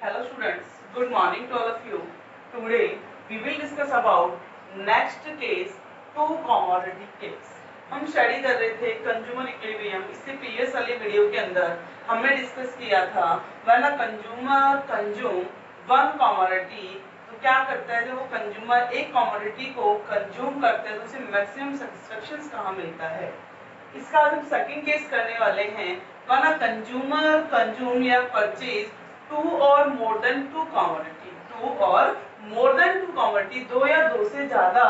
Hello students, good morning to all of you. Today we will discuss about next case, two commodity case. हम study कर रहे थे consumer equilibrium. इससे previous वाली video के अंदर हमने डिस्कस किया था when a consumer consume one commodity, तो क्या करता है, जब वो कंज्यूमर एक कमोडिटी को कंज्यूम करता है तो उसे मैक्सिमम सेटिस्फेक्शन कहाँ मिलता है। इसका हम सेकंड केस करने वाले हैं व्हेन अ कंज्यूमर कंज्यूम या purchase two or more than two commodity, two or more than two commodity, दो या दो से ज्यादा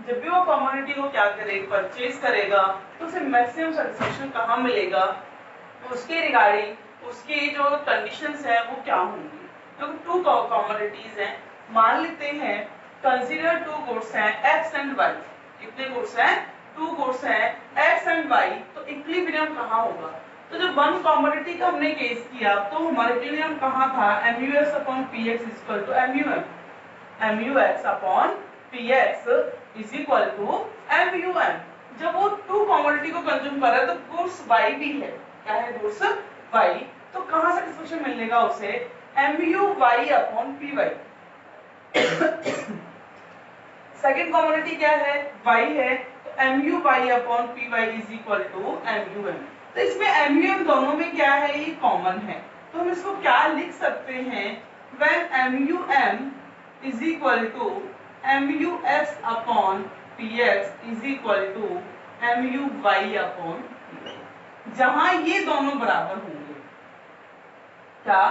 जब भी वो कमोडिटी को क्या करे, परचेज करेगा तो उसे मैक्सिमम सेटिस्फेक्शन कहाँ मिलेगा, उसके रिगार्डिंग उसकी जो कंडीशंस है वो क्या होंगी। तो टू कमोडिटीज हैं, मान लेते हैं कंसीडर टू गुड्स हैं एक्स एंड वाई। कितने गुड्स हैं, टू गुड्स हैं एक्स एंड वाई, तो इक्विलिब्रियम कहाँ होगा। तो जब वन कमोडिटी का हमने केस किया तो हमारे इक्विलिब्रियम कहाँ था, MUX upon PX is equal to MUM, MUX upon PX is equal to MUM। जब वो टू कमोडिटी को कंज्यूम कर रहा है तो गुड्स वाई भी है, क्या है, गुड्स वाई, तो कहाँ सेटिस्फेक्शन मिलेगा उसे, MUY upon PY। Second commodity क्या है, y है, तो MUY upon PY is equal to MUM। तो इसमें MUM दोनों में क्या है, ये कॉमन है, तो हम इसको क्या लिख सकते हैं, when MUM is equal to MUX upon PX is equal to MUY upon PY, जहां ये दोनों बराबर होंगे। क्या,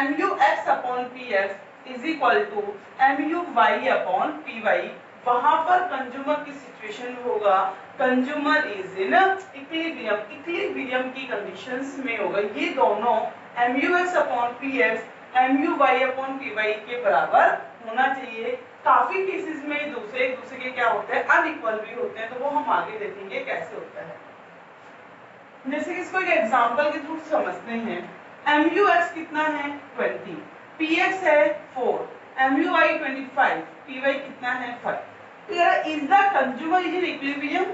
MUX upon PX is equal to MUY upon PY, वहां पर कंज्यूमर की सिचुएशन होगा, consumer is in equilibrium, equilibrium की कंडीशंस में होगा, ये दोनों MUX upon PX MUY upon PY के बराबर होना चाहिए। काफी केसेस में दूसरे एक दूसरे के क्या होते हैं, अनइक्वल भी होते हैं, तो वो हम आगे देखेंगे कैसे होता है। जैसे कि इसको एक एग्जांपल के थ्रू समझते हैं। MUX कितना है 20, PX है 4, MUY 25, PY कितना है 5। तो यार is the consumer is in equilibrium,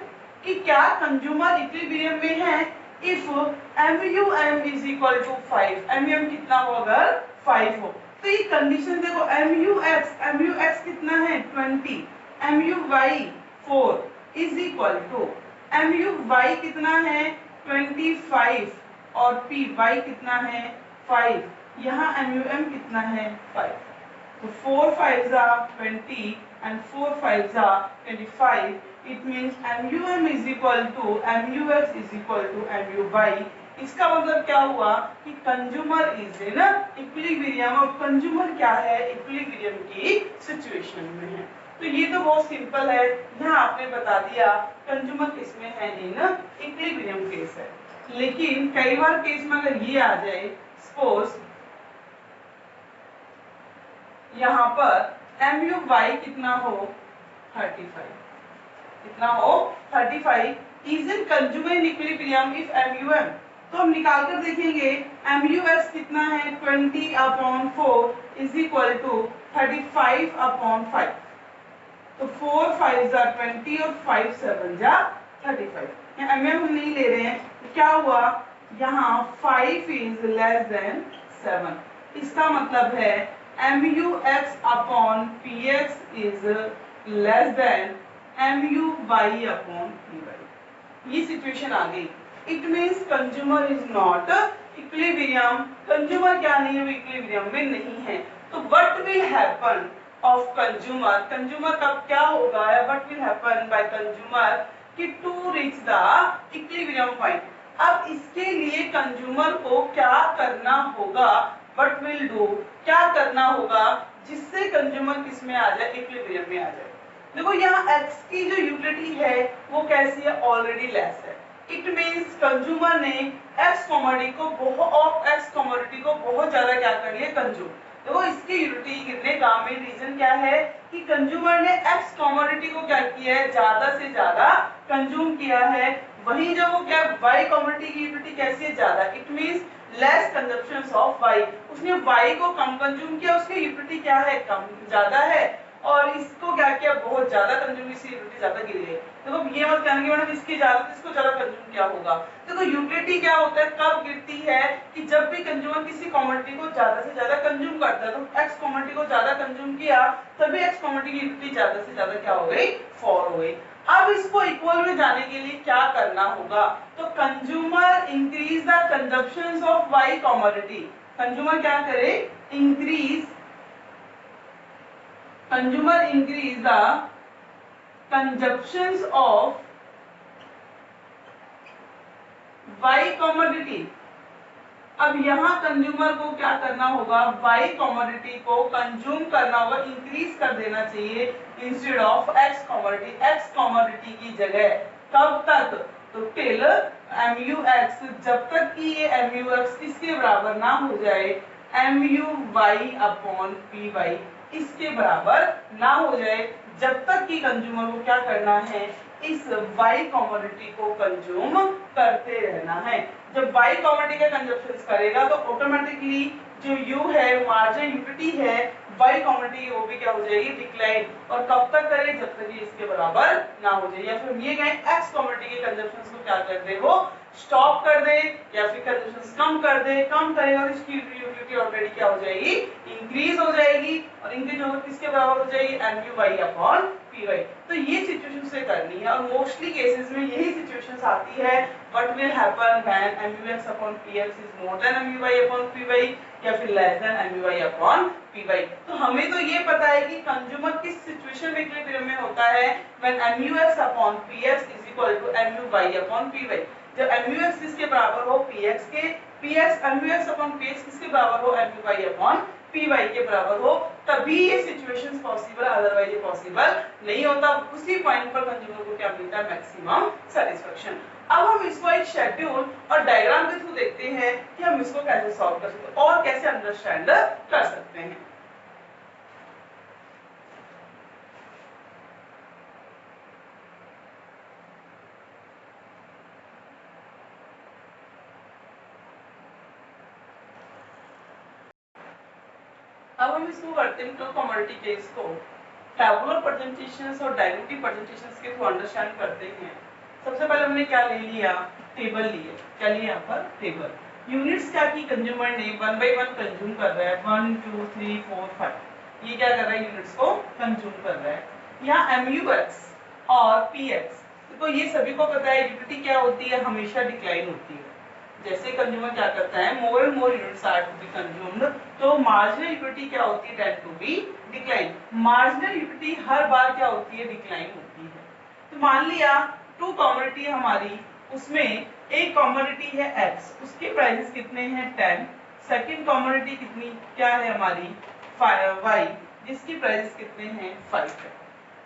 कि क्या कंज्यूमर इक्विलिब्रियम में है, if MUM is equal to 5, MUM कितना हो अगर 5 हो, तो ये कंडीशन देखो, MUX कितना है 20, MUY 4 is equal to MUY कितना है 25 और PY कितना है 5, यहाँ MUM कितना है 5, तो 4 5s are 20 and 4 5s are 25, it means MUM is equal to MUX is equal to MUY। इसका मतलब क्या हुआ कि कंज्यूमर इज इन इक्विलिब्रियम, और कंज्यूमर क्या है, इक्विलिब्रियम की सिचुएशन में है। तो ये तो बहुत सिंपल है, यहाँ आपने बता दिया कंज्यूमर किस में है, इन इक्विलिब्रियम केस है। लेकिन कई बार केस में अगर ये आ जाए, सपोज यहाँ पर MUY कितना हो 35, कितना हो 35 is in consumer in equilibrium if MUM, तो हम निकाल कर देखेंगे MUX कितना है 20 upon 4 is equal to 35 upon 5, तो 4 5s are 20 और 5 7s are 35। यहाँ MUM हम नहीं ले रहे हैं, तो क्या हुआ, यहाँ 5 is less than 7, इसका मतलब है MUX upon PX is less than MUY upon PY। ये सिचुएशन आ गई, it means consumer is not equilibrium, consumer क्या नहीं है, इक्विलिब्रियम में नहीं है। तो what will happen of consumer, consumer का क्या होगा, what will happen by consumer कि to reach the equilibrium point. अब इसके लिए कंज्यूमर को क्या करना होगा, व्हाट विल डू, क्या करना होगा जिससे कंज्यूमर किस में आ जाए, इक्विलिब्रियम में आ जाए। देखो यहाँ x की जो यूटिलिटी है वो कैसी है, ऑलरेडी लेस है, इट मीन्स कंज्यूमर ने x कमोडिटी को बहुत ज्यादा क्या कर लिया, कंज्यूम। देखो इसकी यूटिलिटी कितने काम में, रीजन क्या है कि कंज्यूमर ने x कमोडिटी को क्या किया है, ज्यादा से ज्यादा कंज्यूम किया है। वहीं जब वो क्या, y कमोडिटी की यूटिलिटी कैसी है, ज्यादा, it means less consumption of y, उसने y को कम कंज्यूम किया, उसकी यूटिलिटी क्या है, कम, ज्यादा है, और इसको क्या किया, बहुत ज्यादा कंज्यूम, इसकी यूटिलिटी ज्यादा गिर गई। देखो ये मत कहना कि मैडम इसकी ज्यादा तो इसको ज्यादा कंज्यूम क्या होगा। देखो यूटिलिटी क्या होता है, कब गिरती है कि जब भी कंज्यूमर किसी कमोडिटी को ज्यादा से ज्यादा कंज्यूम करता है, तो एक्स कमोडिटी को ज्यादा कंज्यूम किया तभी एक्स कमोडिटी की यूटिलिटी ज्यादा से ज्यादा क्या हो गई, फॉल हो गई। अब इसको इक्वल में जाने के लिए क्या करना होगा, तो consumer increase the consumption of Y commodity. Consumer क्या करे, consumer increase the consumptions of Y commodity। अब यहाँ कंज्यूमर को क्या करना होगा, Y commodity को कंज्यूम करना होगा, इंक्रीज कर देना चाहिए instead of X commodity। X commodity की जगह कब तक, तो टिल MUX, जब तक कि ये MUX किसके बराबर ना हो जाए, MUY अपॉन PY इसके बराबर ना हो जाए, जब तक कि कंज्यूमर को क्या करना है, इस Y कमोडिटी को कंज्यूम करते रहना है। जब Y कमोडिटी का कंजप्शन करेगा तो ऑटोमेटिकली जो U है, मार्जिन यूटिलिटी है Y कमोडिटी, वो भी क्या हो जाएगी, डिक्लाइन। और कब तक करे, जब तक ये इसके बराबर ना हो जाए, या फिर ये कहें X कमोडिटी के कंजप्शन को क्या कर दे, वो स्टॉप कर दे, या फिर कंजप्शन कम कर दे। कम करेगा और इसकी यूटिलिटी ऑलरेडी क्या हो जाएगी, इंक्रीज हो जाएगी, और इंक्रीज होकर किसके बराबर हो जाएगी, MUY अपॉन PY। तो ये सिचुएशन से करनी है, और मोस्टली केसेस में यही सिचुएशंस आती है। What will happen when MUX upon PX is more than MUY upon PY, या फिर less than MUY upon PY। तो हमें तो ये पता है कि कंज्यूमर किस सिचुएशन में इक्विलिब्रियम में होता है, when MUX upon PX is equal to MUY upon PY। जब MUX किसके बराबर हो, PX के, PX MUX अपॉन PX किसके बराबर हो, MUY अपॉन PY के बराबर हो, तभी ये सिचुएशंस पॉसिबल, अदरवाइज ये पॉसिबल नहीं होता। उसी पॉइंट पर कंज्यूमर को क्या मिलता है, मैक्सिमम सेटिस्फेक्शन। अब हम इसको एक शेड्यूल और डायग्राम के थ्रू देखते हैं कि हम इसको कैसे सॉल्व कर सकते हैं और कैसे अंडरस्टैंड कर सकते हैं। अब हम इसको करते हैं, तो कमोडिटी केस को टैबुलर प्रेजेंटेशंस और डायग्रामेटिक प्रेजेंटेशंस के थ्रू अंडरस्टैंड करते हैं। सबसे पहले हमने क्या ले लिया, टेबल लिए। क्या लिया यहाँ पर, टेबल। यूनिट्स क्या की, कंज्यूमर ने 1 by 1 कंज्यूम कर रहा है, 1 2 3 4 5, ये क्या कर रहा है, यूनिट्स को कंज्यूम कर रहा है। यहाँ MUX और PX, तो ये सभी को पता है यूटिलिटी क्या होती है, हमेशा डिक्लाइन होती है। जैसे कंज्यूमर क्या करता है, more and more units are to be consumed, तो मार्जिनल यूटिलिटी क्या होती है, tend to be decline. Marginal utility हर बार क्या होती है, डिक्लाइन होती है। तो मान लिया 2 कमोडिटी हमारी, उसमें एक कमोडिटी है X, उसके प्राइसेस कितने हैं 10। सेकंड कमोडिटी कितनी, क्या है हमारी Y, जिसकी प्राइसेस कितने हैं 5 है।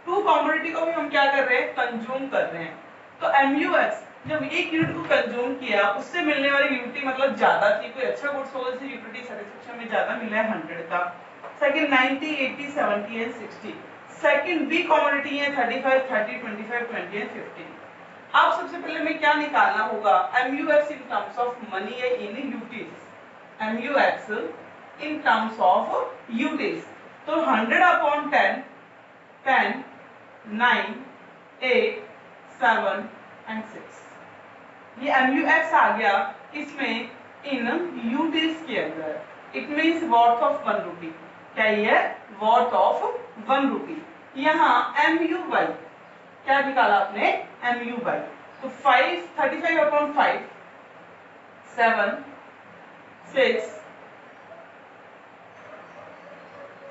2 कमोडिटी को भी हम क्या कर रहे हैं, कंज्यूम कर रहे हैं। तो MUX जब एक यूनिट को कंज्यूम किया, उससे मिलने वाली यूनिटी मतलब ज्यादा थी, कोई अच्छा गुड्स होगा जिससे यूटिलिटी सेटिस्फेक्शन में ज्यादा मिला है 100 का। Second 90 80 70 and 60। Second B commodity है 35 30 25 20 एंड 15। अब सबसे पहले हमें क्या निकालना होगा, MUX in terms of money या in utils. MUX in terms of utils, तो 100 अपॉन 10 10 9 8 7 एंड 6। ये MUX आ गया इसमें इन यूटिल्स के अंदर। इट मींस वर्थ ऑफ 1 रुपी। क्या ये वर्थ ऑफ 1 रुपी। यहाँ MUY क्या निकाला आपने, MUY, तो 5 35 अपॉन 5 7 6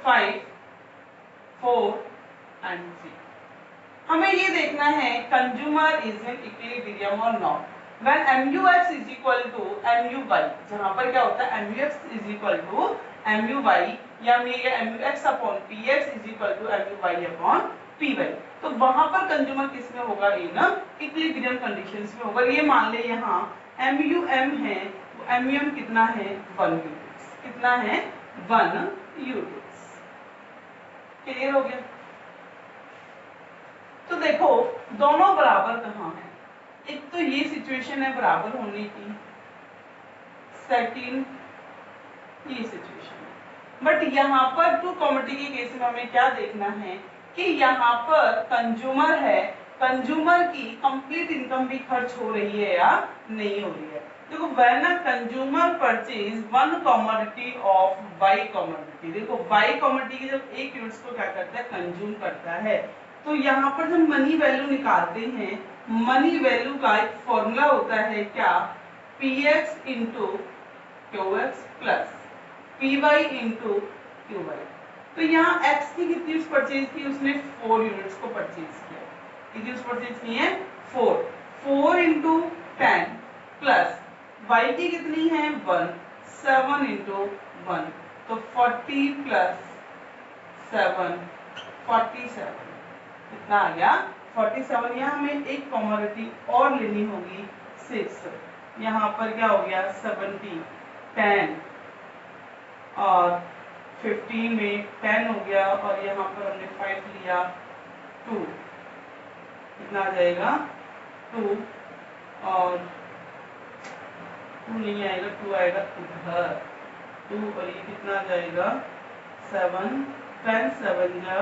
5 4 एंड 3। हमें ये देखना है कंज्यूमर इज इन इक्विलिब्रियम और not. When MUX is equal to MUY, जहाँ पर क्या होता है MUX is equal to MUY, या MUX upon PX is equal to MUY upon PY, तो वहां पर कंज्यूमर किस में होगा, इन इक्विलिब्रियम कंडीशंस में होगा। ये मान ले यहाँ MUM है, MUM कितना है 1 यूनिट्स, कितना है 1 यूनिट्स। क्लियर हो गया। तो देखो दोनों बराबर कहाँ है, एक तो ये सिचुएशन है बराबर होने की, सेकंड ये सिचुएशन है। बट यहाँ पर टू कमोडिटी के केस में हमें क्या देखना है कि यहाँ पर कंज्यूमर है, कंज्यूमर की कंप्लीट इनकम भी खर्च हो रही है या नहीं हो रही है। देखो when a consumer purchase one commodity of by commodity, देखो बाई कमोडिटी की जब एक यूनिट्स को क्या करता है, कंज्यूम करता है, तो यहाँ पर जब मनी वैल्यू निकालते हैं, मनी वैल्यू का एक फॉर्मूला होता है क्या, px into qx plus py into qy। तो यहाँ x की कितनी यूनिट्स परचेज की, उसने 4 यूनिट्स को परचेज किया। कितनी यूनिट्स परचेज की है, 4। 4 इंटू 10 प्लस y की कितनी है 1, 7 इंटू 1, तो 40 प्लस 7 47, कितना आ गया 47। यहाँ हमें एक कमोडिटी और लेनी होगी 6, यहाँ पर क्या हो गया 70, 10 और 15 में 10 हो गया, और यहाँ पर हमने 5 लिया 2, कितना आ जाएगा 2, और 2 नहीं आएगा, 2 आएगा उधर 2, और ये कितना आ जाएगा 7, 10 7 जा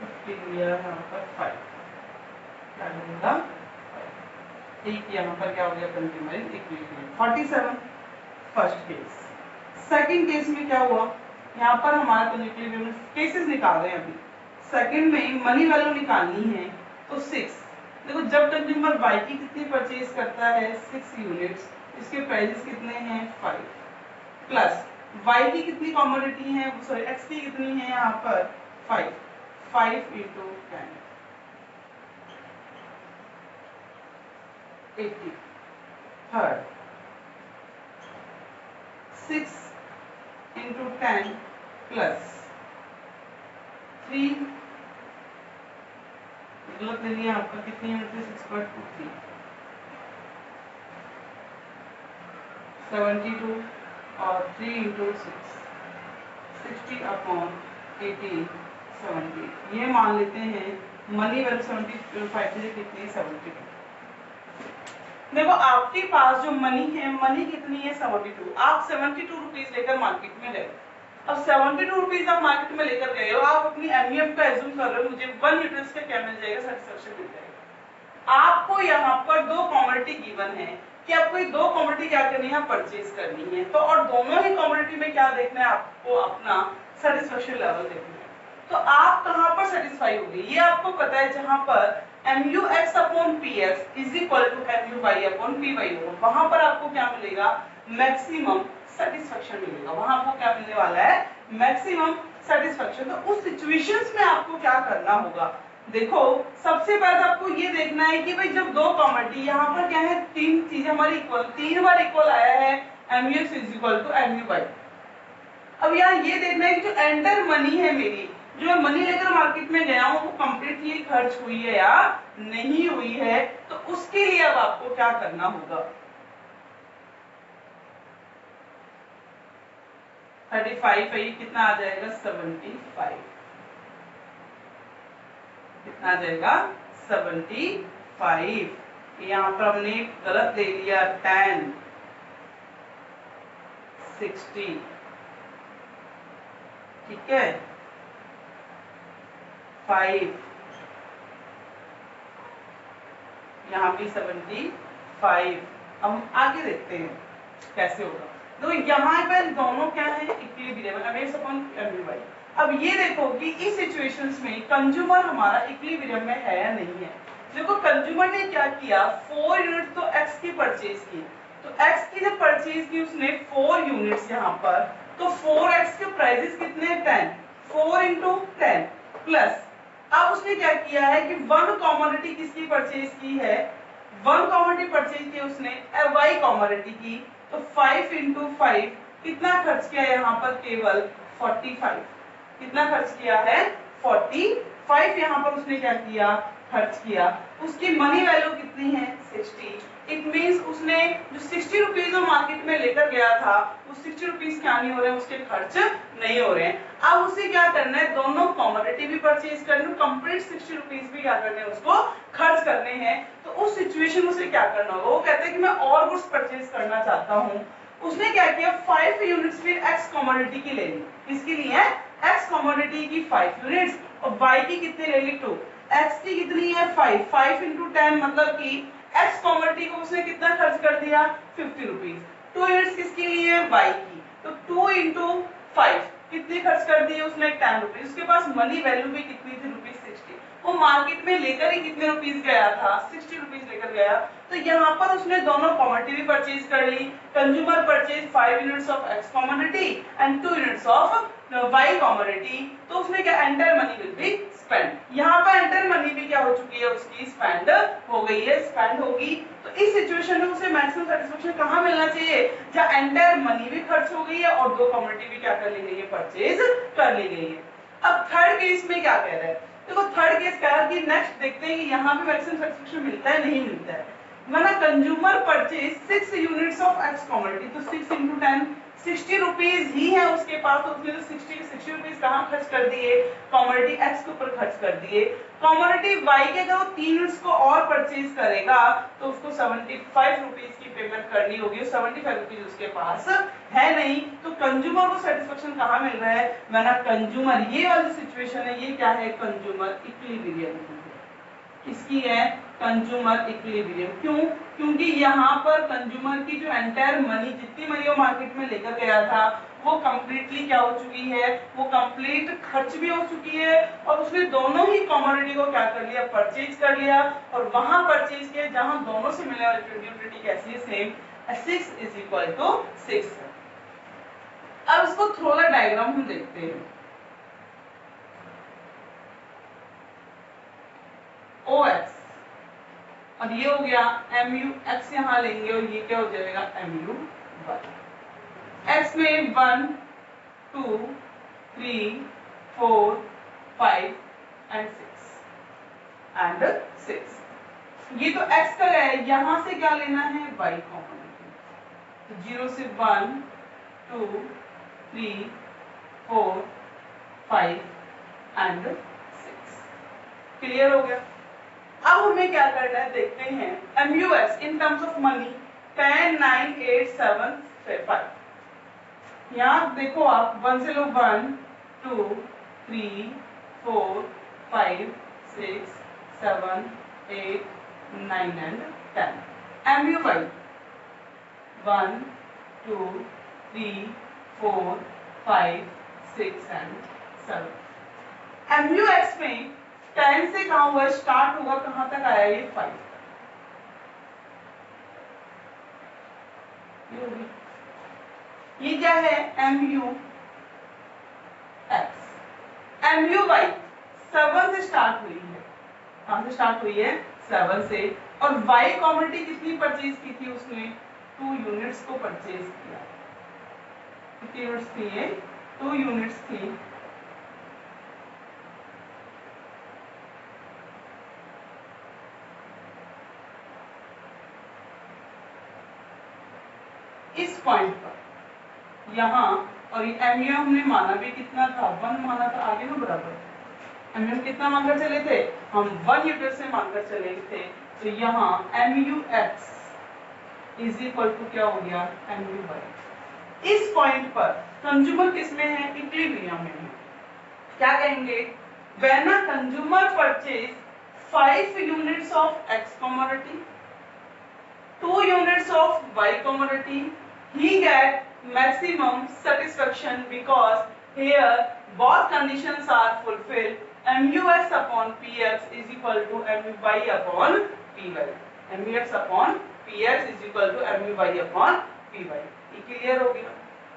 15 लिया, यहाँ पर 5, क्या बनेगा 5। एक यहाँ पर क्या हो गया consumer equilibrium 47 first case. Second case में क्या हुआ, यहाँ पर हमारा तो इक्विलिब्रियम केसेस निकाल रहे हैं अभी। सेकंड में मनी वैल्यू निकालनी है तो 6। देखो जब कंज्यूमर y की कितनी परचेज करता है 6 यूनिट्स, इसके प्राइसेस कितने हैं 5, प्लस y की कितनी कमोडिटी है, सॉरी x की कितनी है यहाँ पर 5, 5 इंटू 10 80, थर्ड 6 इंटू 10 प्लस 3, गलत ले लिया आपका, कितनी यूनिट है 6.23, 72 और 3 इंटू 6 60 अपॉन 18 70, ये मान लेते हैं मनी वैल्यू 75 से कितनी 72। देखो आपके पास जो मनी है, मनी कितनी है 72, आप 72 रुपीज लेकर मार्केट में गए। अब 72 रुपीज आप मार्केट में लेकर गए हो, आप अपनी एमईएम का एज्यूम कर रहे हो, मुझे 1 लीटर्स का क्या मिल जाएगा, सेटिस्फेक्शन मिल जाएगा। आपको यहाँ पर दो कमोडिटी गिवन है कि आपको ये दो कमोडिटी क्या करनी है, परचेज करनी है, तो और दोनों ही कमोडिटी में क्या देखना है आपको, अपना सेटिस्फेक्शन लेवल देखना है। तो आप कहाँ पर सेटिस्फाई होगी, ये आपको पता है, जहां पर MUX upon PX is equal to MUY upon PY होगा, वहां पर आपको क्या मिलेगा, मैक्सिमम सेटिस्फेक्शन मिलेगा। वहां आपको क्या मिलने वाला है, मैक्सिमम सेटिस्फेक्शन। तो उस सिचुएशंस में आपको क्या करना होगा, देखो सबसे पहले आपको ये देखना है कि भाई जब दो कमोडिटी, यहाँ पर क्या है, तीन चीजें हमारी इक्वल, 3 बार इक्वल आया है, MUX is equal to MUY। अब यहाँ ये देखना है कि जो एंटर मनी है मेरी, जो मैं मनी लेकर मार्केट में गया हूँ, वो कंप्लीटली खर्च हुई है या नहीं हुई है, तो उसके लिए अब आपको क्या करना होगा, 35 है, कितना आ जाएगा 75, कितना आ जाएगा 75। यहाँ पर हमने गलत ले लिया 10 60, ठीक है 5, यहाँ भी 75। अब हम आगे देखते हैं कैसे होगा। तो यहाँ पर दोनों क्या है, इक्विलिब्रियम, MX अपॉन MUY। अब ये देखो कि इस सिचुएशंस में कंज्यूमर हमारा इक्विलिब्रियम में है या नहीं है। देखो कंज्यूमर ने क्या किया, 4 यूनिट तो x की परचेज की, तो x की जब परचेज की उसने 4 यूनिट्स यहाँ पर, तो 4x के प्राइसेस कितने 10, 4 इंटू 10 प्लस, अब उसने क्या किया है कि 1 कमोडिटी किसकी परचेज की है, 1 कमोडिटी परचेज की उसने y कमोडिटी की, तो 5 इंटू 5 कितना खर्च किया यहाँ पर, केवल 45, कितना खर्च किया है 45, यहाँ पर उसने क्या किया, खर्च किया। उसकी मनी वैल्यू कितनी है 60, इट मींस उसने जो 60 60 रुपीज जो मार्केट में लेकर गया था वो 60 रुपीज क्या नहीं हो रहे हैं, उसके खर्च नहीं हो रहे हैं। अब उसे क्या करना है, दोनों कमोडिटी भी परचेज करनी, कंप्लीट 60 रुपीज भी क्या करने हैं, उसको खर्च करने हैं। तो उस सिचुएशन में उसे क्या करना होगा, वो कहते हैं कि मैं और गुड्स परचेज करना चाहता हूँ। उसने क्या किया, 5 यूनिट्स फिर एक्स कमोडिटी की ले ली। किसकी ली है, एक्स कमोडिटी की 5 यूनिट्स, और वाई की कितनी ले ली, 2। एक्स की कितनी है, 5, 5 into 10 मतलब कि एक्स कमोडिटी को उसने कितना खर्च कर दिया, 50 रुपीज। 2 यूनिट्स किसकी ली है, वाई की, तो 2 into 5 कितनी खर्च कर दी है उसने, 10 रुपीज। उसके पास मनी वैल्यू भी कितनी थी, ₹60। वो मार्केट में लेकर ही कितने रुपीज गया था, 60 रुपीज लेकर गया। तो यहाँ पर उसने दोनों कमोडिटी भी परचेज कर ली। Consumer purchase 5 units of X commodity and 2 units of Y commodity. तो उसने क्या, enter money will be spend. यहाँ पर एंटर मनी भी क्या हो चुकी है, उसकी स्पेंड हो गई है, स्पेंड होगी। तो इस सिचुएशन में उसे मैक्सिमम सेटिस्फेक्शन कहाँ मिलना चाहिए, जहाँ एंटर मनी भी खर्च हो गई है और 2 कमोडिटी भी क्या कर ली गई है, परचेज कर ली गई है। अब थर्ड केस में क्या कह रहा है, देखो थर्ड केस कह रहा है कि नेक्स्ट देखते हैं कि यहाँ पे मैक्सिमम सेटिस्फेक्शन मिलता है नहीं मिलता है। माना consumer purchase 6 units of X commodity, तो 6 into 10 60 रुपीज ही है उसके पास, तो उसने तो 60 रुपीज कहाँ खर्च कर दिए, कमोडिटी एक्स के ऊपर खर्च कर दिए। कमोडिटी वाई के अगर वो 3 यूनिट्स को और परचेज करेगा तो उसको 75 रुपीज की पेमेंट करनी होगी, 75 रुपीज उसके पास है नहीं। तो कंज्यूमर को सेटिस्फेक्शन कहाँ मिल रहा है, मैंने कंज्यूमर, ये वाली सिचुएशन है, ये क्या है, कंज्यूमर इक्विलिब्रियम किसकी है, कंज्यूमर इक्विलिब्रियम। क्यों, क्योंकि यहाँ पर कंज्यूमर की जो एंटायर मनी, जितनी मनी वो मार्केट में लेकर गया था वो कंप्लीटली क्या हो चुकी है, वो कंप्लीट खर्च भी हो चुकी है, और उसने दोनों ही कमोडिटी को क्या कर लिया, परचेज कर लिया, और वहां परचेज किया जहां दोनों से मिलने वाली यूटिलिटी कैसी है, सेम, 6 is equal to 6। अब इसको थोड़ा डायग्राम हम देखते हैं। OX और ये हो गया MU, X यहाँ लेंगे और ये क्या हो जाएगा, MU बाई X में 1 2 3 4 5 and 6 ये तो X का है, यहाँ से क्या लेना है, Y कॉम्पोनेंट। तो 0 से 1 2 3 4 5 and 6। क्लियर हो गया। अब हमें क्या करना है, देखते हैं MUS in terms of money 10 9 8 7 5। यहाँ देखो आप 1 से लो 1 2 3 4 5 6 7 8 9 and 10। MU by 1 2 3 4 5 6 and 7। MUX में 10 से कहाँ हुआ, स्टार्ट होगा, कहाँ तक आया, ये 5। ये क्या है, MUX। MUY 7 से स्टार्ट हुई है, कहाँ से स्टार्ट हुई है, 7 से, और Y कमोडिटी कितनी परचेज की थी उसने, 2 यूनिट्स को परचेज किया। कितनी यूनिट्स थी ये, 2 यूनिट्स थी। इस पॉइंट पर यहाँ, और ये MU हमने माना भी कितना था, 1 माना था, आगे ना बराबर MU कितना मानकर चले थे, हम 1 यूनिट से मानकर चले थे। तो यहाँ MUX इज इक्वल टू क्या हो गया, MU बाई। इस पॉइंट पर कंज्यूमर किस में है, इक्विलिब्रियम में है। क्या कहेंगे, when a consumer purchase 5 units of X commodity 2 units of Y commodity, he get maximum satisfaction because here both conditions are fulfilled. MUX upon PX is equal to MUY upon PY. MUX upon PX is equal to MUY upon PY. ये clear हो गया।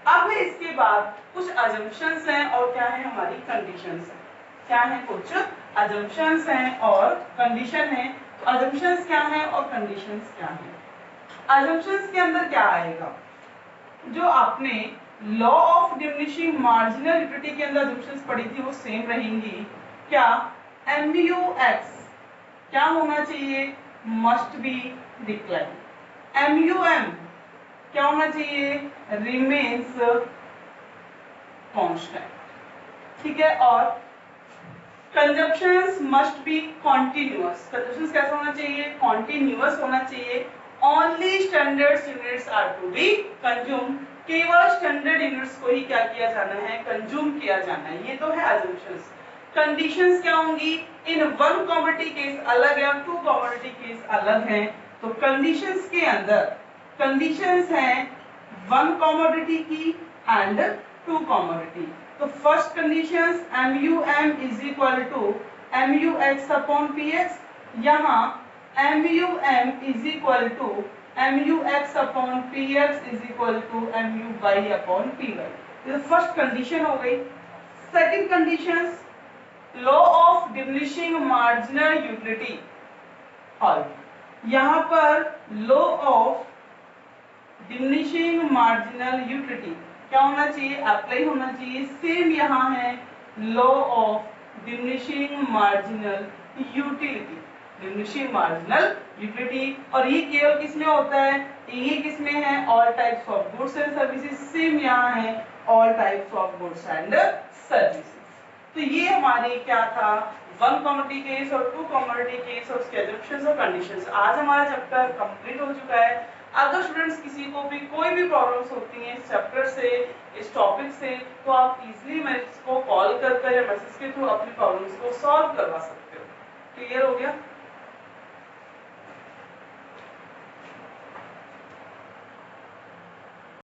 अब है इसके बाद कुछ assumptions हैं और क्या है, हमारी conditions हैं। क्या है, कुछ assumptions हैं और condition है। तो assumptions क्या है और conditions क्या है। assumptions के अंदर क्या आएगा, जो आपने law of diminishing marginal utility के अंदर assumptions पढ़ी थी वो सेम रहेंगी। क्या, MUX क्या होना चाहिए, मस्ट बी डिक्लाइन। MUM क्या होना चाहिए, रिमेन्स कांस्टेंट, ठीक है। और consumptions must be continuous, consumptions कैसा होना चाहिए, कॉन्टिन्यूअस होना चाहिए। Only standard units are to be consume, केवल स्टैंडर्ड यूनिट्स को ही क्या किया जाना है, कंज्यूम किया जाना है। ये तो है अजम्पशंस। कंडीशंस क्या होंगी, इन वन कमोडिटी केस अलग है, टू कमोडिटी केस अलग है। तो कंडीशंस के अंदर कंडीशंस हैं वन कमोडिटी की एंड टू कमोडिटी। तो first conditions MUM is equal to MUX upon PX, यहाँ MUM is equal to MUX upon PX is equal to MUY upon PY। ये फर्स्ट कंडीशन हो गई। Second conditions, law of diminishing marginal utility hold, यहाँ पर law of diminishing marginal utility क्या होना चाहिए, apply होना चाहिए। सेम यहाँ है law of diminishing marginal utility, diminishing marginal utility. और ये केवल किस में होता है, ये किस में है, all types of goods and services. Same यहाँ है all types of goods and services. तो ये हमारे क्या था, वन कमोडिटी केस और टू कमोडिटी केस और उसके assumptions और कंडीशंस। आज हमारा चैप्टर कंप्लीट हो चुका है। अगर स्टूडेंट्स किसी को भी कोई भी प्रॉब्लम्स होती हैं इस चैप्टर से, इस टॉपिक से, तो आप इजीली मेरे को कॉल कर या मैसेज के थ्रू अपनी प्रॉब्लम्स को सॉल्व करवा सकते हो। क्लियर हो गया?